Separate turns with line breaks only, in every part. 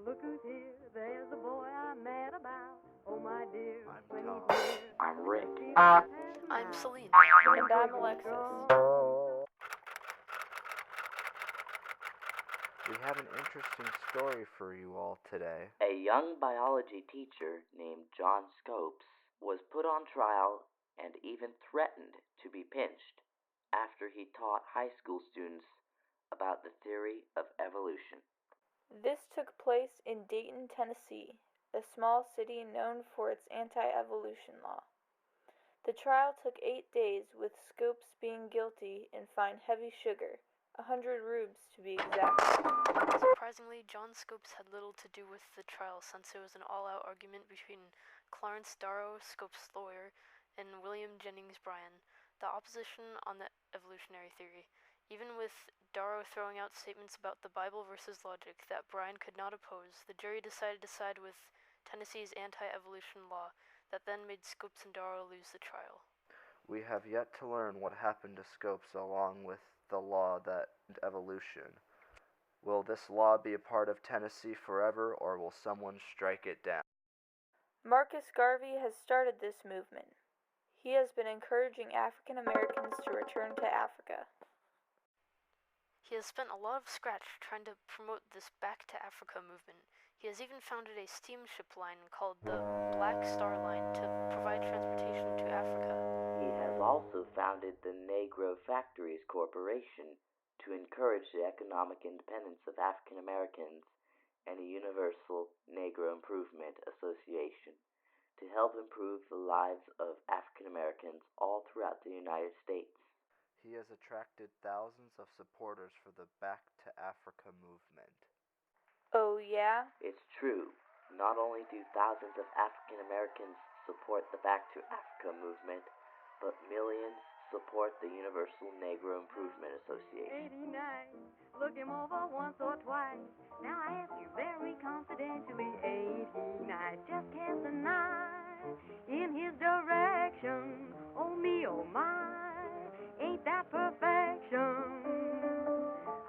Look who's here, there's the boy I'm mad about. Oh my dear,
I'm Tom. I'm Rick.
I'm Celine.
And I'm Alexis.
We have an interesting story for you all today.
A young biology teacher named John Scopes was put on trial and even threatened to be pinched after he taught high school students about the theory of evolution.
This took place in Dayton, Tennessee, a small city known for its anti-evolution law. The trial took 8 days, with Scopes being guilty and fined heavy sugar, 100 rubes to be exact.
Surprisingly, John Scopes had little to do with the trial since it was an all-out argument between Clarence Darrow, Scopes' lawyer, and William Jennings Bryan, the opposition on the evolutionary theory. Even with Darrow throwing out statements about the Bible versus logic that Bryan could not oppose, the jury decided to side with Tennessee's anti-evolution law that then made Scopes and Darrow lose the trial.
We have yet to learn what happened to Scopes along with the law that evolution. Will this law be a part of Tennessee forever, or will someone strike it down?
Marcus Garvey has started this movement. He has been encouraging African Americans to return to Africa.
He has spent a lot of scratch trying to promote this Back to Africa movement. He has even founded a steamship line called the Black Star Line to provide transportation to Africa.
He has also founded the Negro Factories Corporation to encourage the economic independence of African Americans and a Universal Negro Improvement Association to help improve the lives of African Americans all throughout the United States.
He has attracted thousands of supporters for the Back to Africa movement.
Oh, yeah?
It's true. Not only do thousands of African Americans support the Back to Africa movement, but millions support the Universal Negro Improvement Association.
89, look him over once or twice. Now I ask you very confidentially, ain't he nice? Just cast an eye in his direction. Oh me, oh my, ain't that perfection?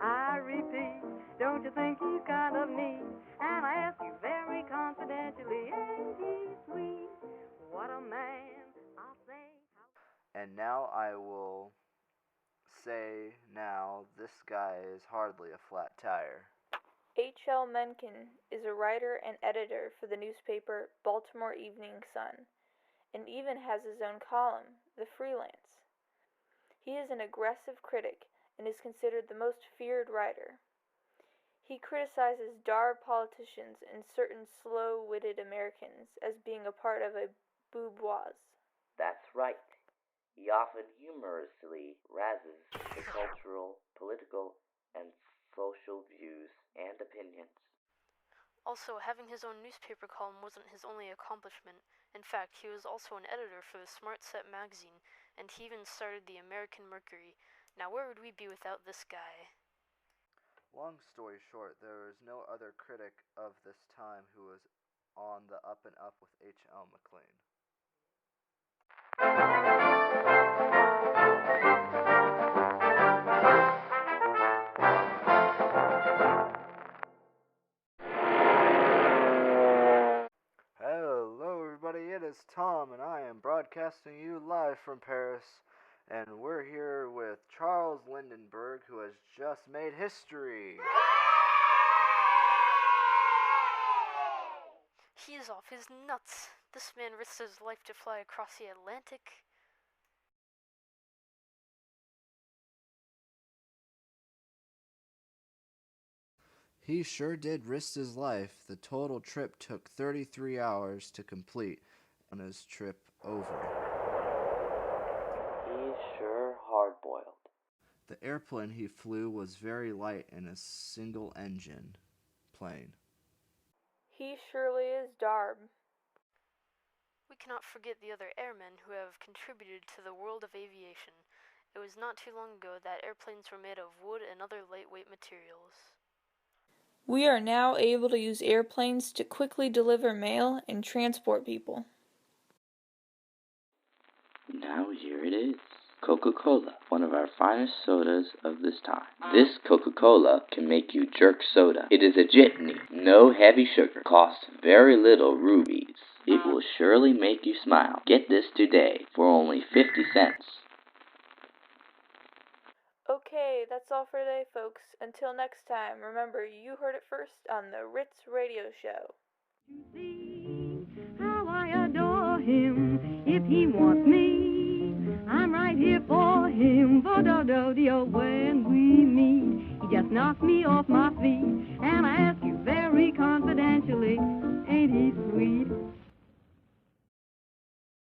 I repeat, don't you think he's kind of neat? And I ask you very confidentially, ain't he sweet? What a man, I'll say.
And now I will say this guy is hardly a flat tire.
H.L. Mencken is a writer and editor for the newspaper Baltimore Evening Sun, and even has his own column, The Freelance. He is an aggressive critic and is considered the most feared writer. He criticizes dour politicians and certain slow-witted Americans as being a part of a bourgeoisie.
That's right. He often humorously razzes the cultural, political, and social views and opinions.
Also, having his own newspaper column wasn't his only accomplishment. In fact, he was also an editor for the Smart Set magazine, and he even started the American Mercury. Now, where would we be without this guy?
Long story short, there was no other critic of this time who was on the up and up with H.L. McLean. Hello everybody, it is Tom and I am broadcasting you live from Paris, and we're here with Charles Lindenberg, who has just made history.
He is off his nuts. This man risked his life to fly across the Atlantic.
He sure did risk his life. The total trip took 33 hours to complete on his trip over.
He's sure hard-boiled.
The airplane he flew was very light and a single-engine plane.
He surely is Darb.
We cannot forget the other airmen who have contributed to the world of aviation. It was not too long ago that airplanes were made of wood and other lightweight materials.
We are now able to use airplanes to quickly deliver mail and transport people.
Now here it is. Coca-Cola, one of our finest sodas of this time. This Coca-Cola can make you jerk soda. It is a jitney, no heavy sugar, costs very little rubies. It will surely make you smile. Get this today for only 50 cents.
Okay, that's all for today, folks. Until next time, remember, you heard it first on the Ritz Radio Show.
You see how I adore him. If he wants me, I'm right here for him. Bo-do-do-do, when we meet, he just knocks me off my feet. And I ask you very confidentially, ain't he sweet?